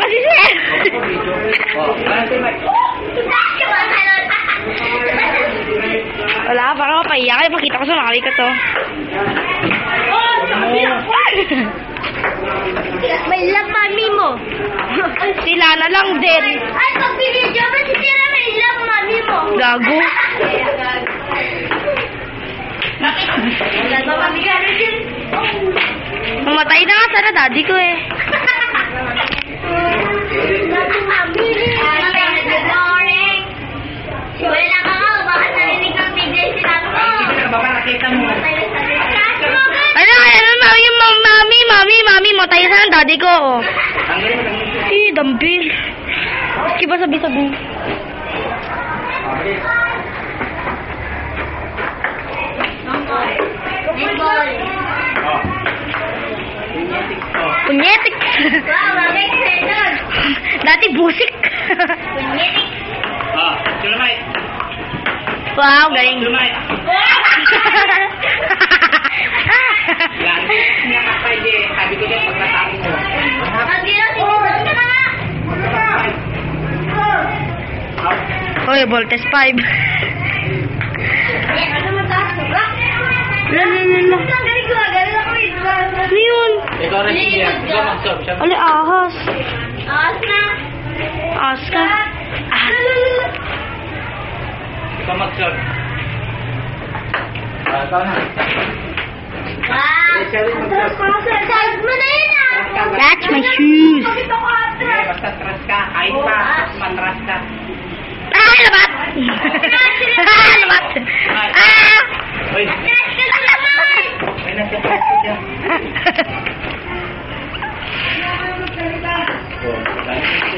kasi, sir. Wala, parang mapaiyak. Pakita ko sa mami ko to. May love mami mo. Sila na lang din. Ay, pag binidyo mo, si Tira may love mami mo. Gago. Mamatay na nga sana daddy ko eh. Wala ka nga, baka narinig ang video yung sinabi ko. Mami, matay sana daddy ko. Dambil. Kiba sabi-sabi. Punyetik. Wow, mami, senon. Dati busik. Punyetik. Sulumay. Wow, galing. Sulumay. Lagi niya kapayde. Sabi ko din pagkatapos mo. Mag-ilo, sinunod ka na nga. Oy, Voltes 5. Ano mo taas? Lala. Galing ko, galing ako eh. Ano yun? Ikaw rin siya. Ikaw mag-serve siya. Ali, ahas. Taas na. Ahas ka. Ikaw mag-serve. Ikaw na. Wow. Size mo na yun ah. That's my shoes. Basta trust ka. Kain pa. Matras ka. Ah, labat! Ah, labat! Ah! Uy. May nagkatras ko dyan.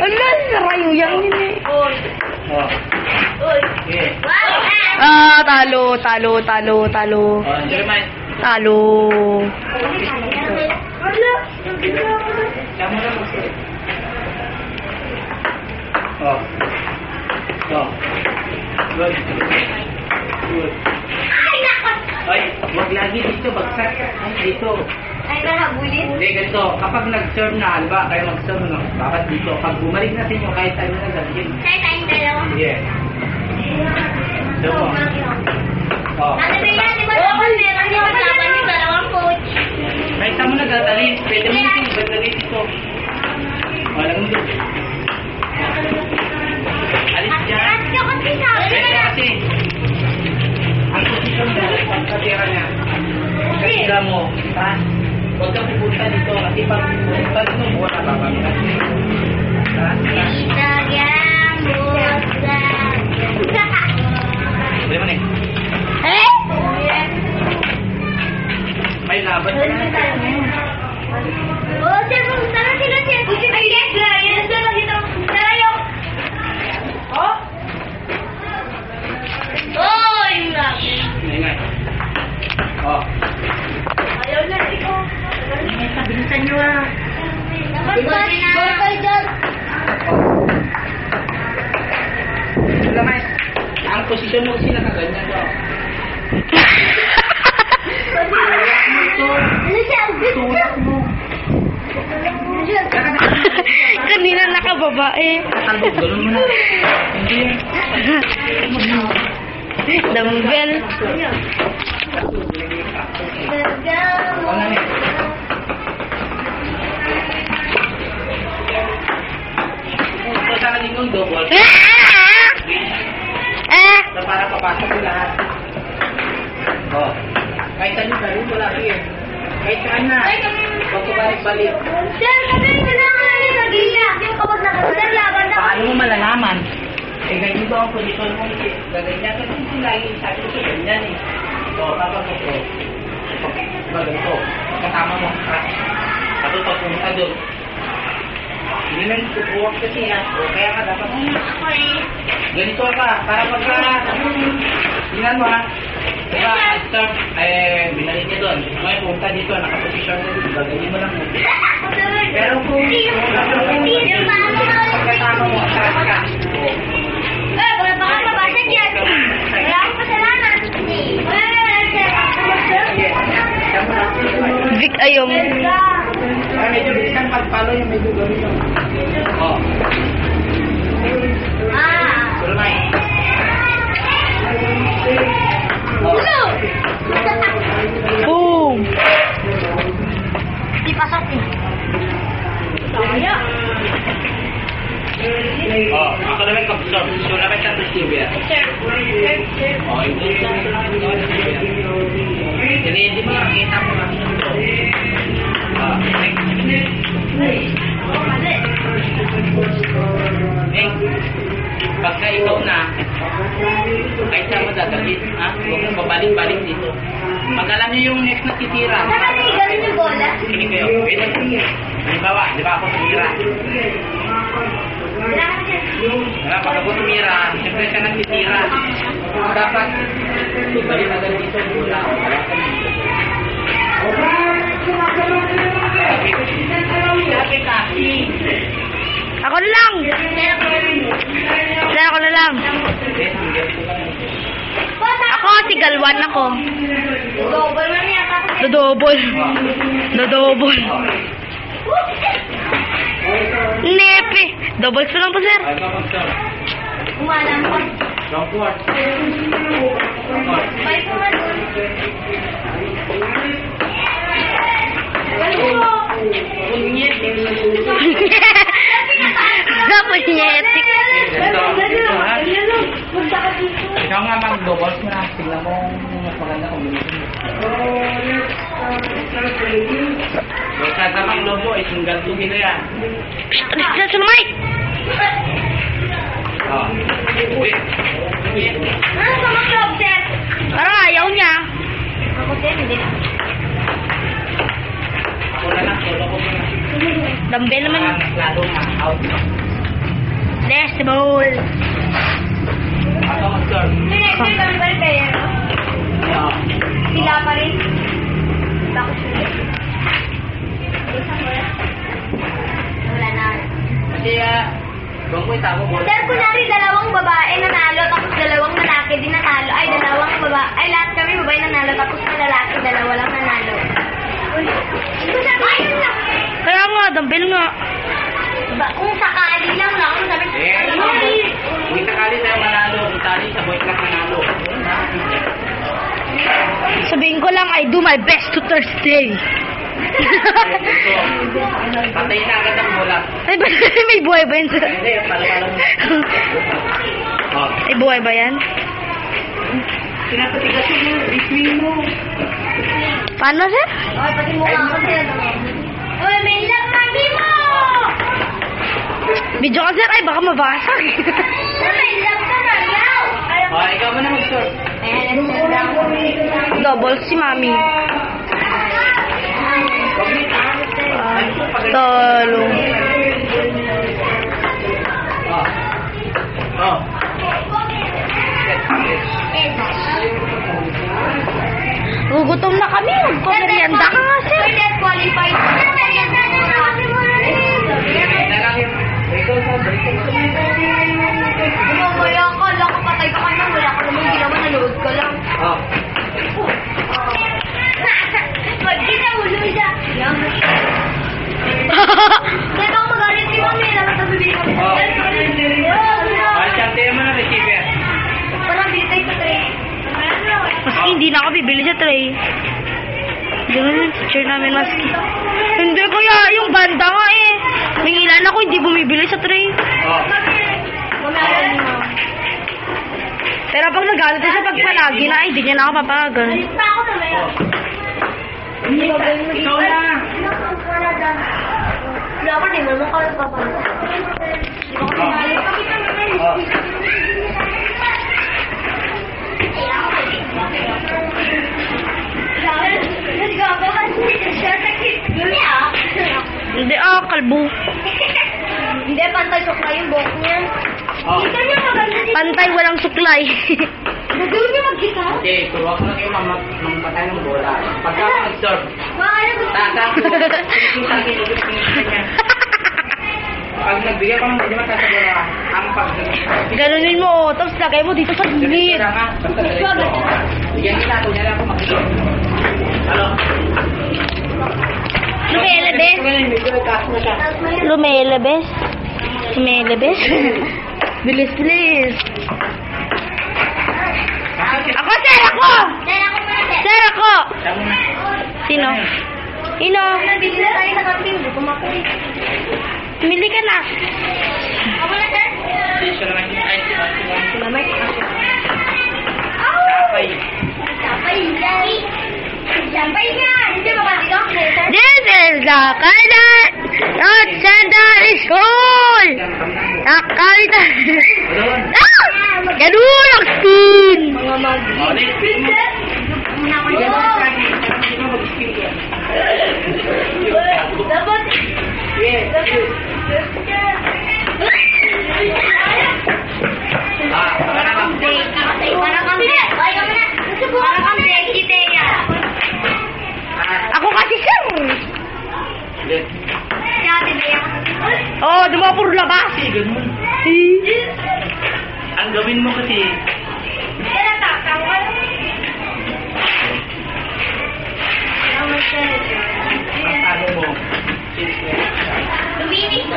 Ala, sarayo yan yun eh. Oh. Okay. Ah, talo. Sulumay. Talo. Siya mo na mag-serve. Good. Good. Ay, wag lagi dito, bagsak. Ay, dito. Ay, nahabulin. Hindi, ganito. Kapag nag-serve na, alba, kayo mag-serve, no? Dapat dito. Pag bumalik na sa inyo, kahit tayo na gagawin. Tayo tayong dalawa. Sige. Dalawa. Oh. Ano ba yan? Di ba naman meron yung laban yung dalawang coach? Kahit saan mo nagdadalhin, pwede mo ito, ibadalhin dito. Wala mo dito. Alis dyan. At ka kasi sabi Pwede na. kasi. Ang posisyon mo, pagkatira niya. Pagkatira mo, ha? Huwag kang pupunta dito kasi pag pupunta dito, buwan na babamihan. Ha? Instagram, WhatsApp. Pwede mo na eh. Eh? May laban ka na. Oh, sir, pumunta na sila, sir. Ay, yes, yes, sir, nakita ko. Sir, ayaw. Oh? Oh, yung laki. Ingay. Oh. Ayaw na, ikaw. Bilisan nyo ah. Dapat ba na? Bye dyan. Wala may. Ang posisyon mo kasi nakaganyan ko. Ano siya? Tulak mo. Kanina nakababa eh. Katalbog, gano'n mo na. Hindi yan. Dumbbell. Wala na eh. Ito sa naging yung double. Na para papasok ko lahat. Oh. Kahit saan yung gano'n, wala ko yun. Kahit saan na. Huwag ko balik-balik. Sir, kami kailangan na sa gila. Yung kapag nakasir, laban na. Paano mo malalaman? Eh, ganyan ba ang posisyon mo? Gaganyan ka kasi lagi sabi ko sa ganyan eh. So, kapag ko, diba ganito, kasama mo ka, at papunta doon. Hindi lang tutuwag kasi yan. O, kaya ka dapat, ganito ka, para pagka, tingnan mo ha, diba, start, binalik niya doon. Ngayon, punta dito, nakaposisyon na dito, gaganyan mo lang mo. Pero kung, pagkasama mo, atras ka. Eh, wala pa kang babasag yan. Wala akong kasalanan. Vic Ayong. Medyo bilisan pag-follow yung medyo gawin mo. Di pasok eh. Saya. Oh, ako naman absorb. So, naman ka receiver. Sir. Oh, ito lang. Hindi mo nakakita mo lang. Pagka ikaw na, kahit saan mo dadalhin, ha? Huwag mo babalik-balik dito. Pag alam niyo yung next na titira, Saan natin ganun yung bola? hindi kayo. Halimbawa, di ba ako tumira? Wala ka dyan. Pag ako tumira, siyempre siya nagtitira. Dapat, balik agad dito, wala ako. Sabi kasi. Ako na lang. Ako na lang. Ako, tigalwan ako. Double man yata. Dodobol. Dodobol. Nepe. Double sa lang po, sir. Ay, kapag sir. Umalang pa. Wrong court. Bye po man. Ano? Kunyet. Punyetik. Ikaw nga mag-doubles mo na. Tingnan mo mas maganda combination. May kasamang lobo, single to gila yan. Sa mic. Oh. Ano sa mga club, sir? Parang ayaw niya. Ako, sir, hindi. Ako na lang, solo ko na. Dumbbell naman. Lalo na, out. Decibel. Ako mag-serve. Next year kami pa rin kayo, no? Oo. Sila pa rin. Bakit sila? Wala na. Kasi, bang ko itago mo. Sir, kunwari dalawang babae nanalo, tapos dalawang lalaki din nanalo. Ay, dalawang babae. Ay, lahat kami babae nanalo, tapos na lalaki, dalawa lang nanalo. Ayun lang. Kaya nga, dumbbell nga. Kung sakali lang na, kung sabi, Hindi sakali tayo manalo. Kung tali sa boy club manalo. Sabihin ko lang, I do my best to Thursday. Patay na agad ang bola. Ay, ba, may buhay ba yan, sir? Hindi, palo-palo mo. Oh. May buhay ba yan? Pinapatigas yung ismi mo. Paano, sir? Ay, pati mukha ako sila. Uy, may love mami mo! Video ka, sir. Ay, baka mabasag. May love ka na, yaw! Oh, ikaw mo na mag-serve. Double si mami. Huwag may taas. Talo. Oh. Oh. Gugutom na kami. Magpamerienda ka nga, sir. Sir, net qualified. Ikaw sa break. Mamaya ka, lang kapatay ka ka na. Wala ka naman, hindi naman nanood ka lang. Oh. Pag di na ulo siya. Kaya ako magalit si mami, dapat nabibili kami. Oh. Ay, siyempre mo na receiver. Parang bili tayo sa tray. Maski hindi na ako bibili sa tray. Ganun yung teacher namin, maski. Hindi, kuya. Yung banda nga eh. May ilan ako hindi bumibili sa tray. Oh. Pero pag nagalit na siya pag palagi na, hindi niya na ako papagan. Alis pa ako mamaya. Ikaw na. Dapat din naman ka nagpapalala. Oh. Hindi, kalbo. Hindi, pantay sukla yung buhok niya. Oh. Kita niya maganda din. Pantay, walang suklay. Gagawin niya mag-kita. Okay, turuan ko na kayo mamatay ng bola. Pagka mag-serve, Makakala ko. tatas mo. Pag nagbigay ko ng bola, sasabihin ka, ang pag-serve. Ganunin mo, tapos lagay mo dito sa gilid. Basta diretso. Bigyan kita, kunyari ako makikita. Ano? Lumelebes. Lumelebes. Lumelebes. Bilis, bilis. Ako, sir! Ako! Dahil ako muna, sir. Sir, ako! Sino? Ino, Nabili na tayo ng kape. Hindi ko makulit. mili ka na. Ako na, sir. Siya naman yung ice. Sila may kape. Sapay. Sapay yan. Sapay yan. Hindi ba ba dito? Sir? This is the Kadat Road Secondary School! Nakalita. Doon. Ah! Ganun ang spin! Mga mag... Ulit. Muna ko Yan dyan. ang sabi. Hindi mo mag-spin yan. Dapat. Yes. Ah, Parang kang Becky. Parang kang Becky. Ayaw mo na. Parang kang Becky, Teya. Ako kasi sir! Yes. Si Ate Bea kasi. Oh, dumapur labas! Kasi ganun. Ang gawin mo kasi, Kaya natakang ka. ang talo mo, since Luminis to.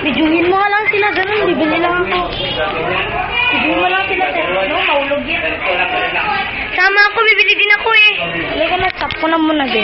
Bidyuhin mo nga lang sila, ganun, bibili lang ako. Bidyuhin mo lang sila, sir. No, maulog yan. Ganito lang. Sama ako, bibili din ako eh. Halika na, tap ko na muna din.